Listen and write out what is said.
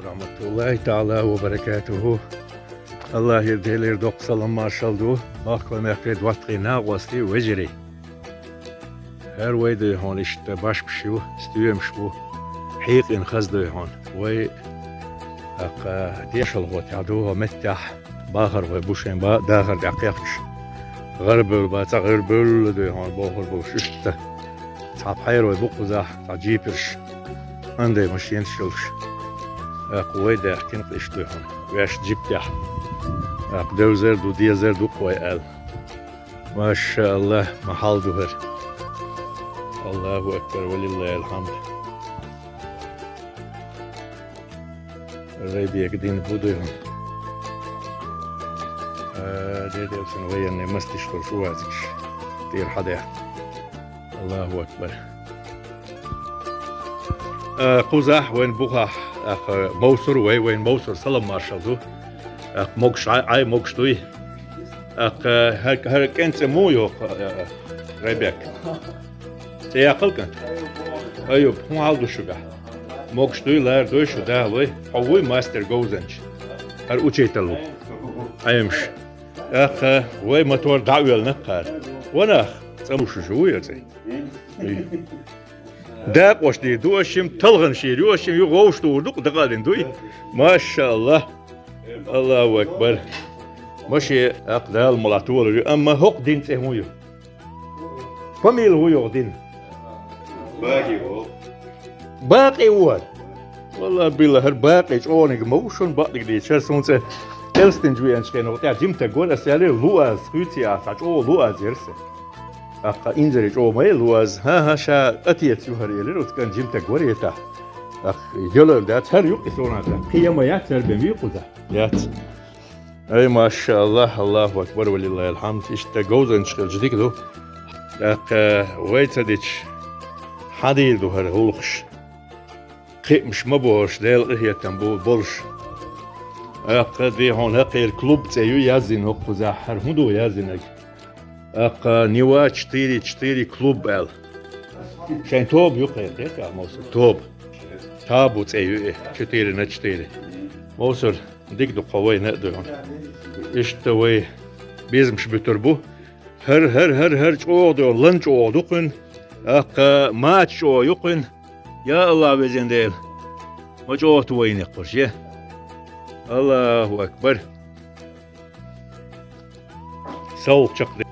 rahmetullahi ta'ala ve berekatuhu. Allah yerdeler doksalan marşaldu. Bak ve mehred vakti nağvasti vecri. Her vayda hon işte baş bir şey istiyormuş bu. Hiqin khazdı hon. Ve ديش الغوت عدوها متح باخر وبوشين با داخل دقيقش غرب با تغرب ده هون باخر بوشت صعب حير وبقزح تعجيبش عندي مشين شلش قوي ده كنت اشتو هون ويش جبتح دوزر دو ديزر دو قوي قال ما شاء الله محل دهر الله اكبر ولله الحمد Reybiye gidin buduyum. Dedelsin veyenne mastiştor şu vazgeç. Dir hada. Allahu ekber. Quzah wen buha موسر وين موسر سلام مارشالدو. موكش اي موكش دوي. هر كنت مويو ريبيك. تياقل كنت. ايوب هم عالدو شوغا. Mokştuylar döşü dağlı, havuy master gozenç. Her uçeytalı. Aymış. Vay motor dağıyal nakar. Wana, samuşu şu uyacak. Dağ koştu, duaşım talğın şehir, duaşım yok oğuştu vurduk, dağılın duy. Maşallah. Allahu ekber. Maşi aqdal malatu olur, ama hok din sehuyu. Famil huyo din. باقي هو باقي واد والله بالله هر باقي اونك موشن باقي دي شرسونسه elsten juyen skeno ya jimte gol asale luaz hütiya saç o luaz yerse akka inzeri o may luaz ha şa atiyet yuhar yeler utkan jimte gol yeta ak yolol da her yok isonada kıyama ya terbemi yukuda yat ay maşallah Allahu ekber ve lillahi'l hamd işte gozen çıkılcıdık do ak waytadiç hadil do her hulqş قيمش ما بوش ديل هي تنبول بولش أقدي هون هقير كلوب تيو يازين هو زحر هندو يازينك نوا تشتيري كلوب ال شين توب يقير ديك موسر توب تابو تيو تشتيري موسر ديك دو قوي نقدر هون اشتوي بيزمش بتربو هر چو لنچ او دقن ماتش او يقن Ya Allah bezen değil. Maç o tuvayın yakmış ya. Allahu Ekber. Soğuk çaktı.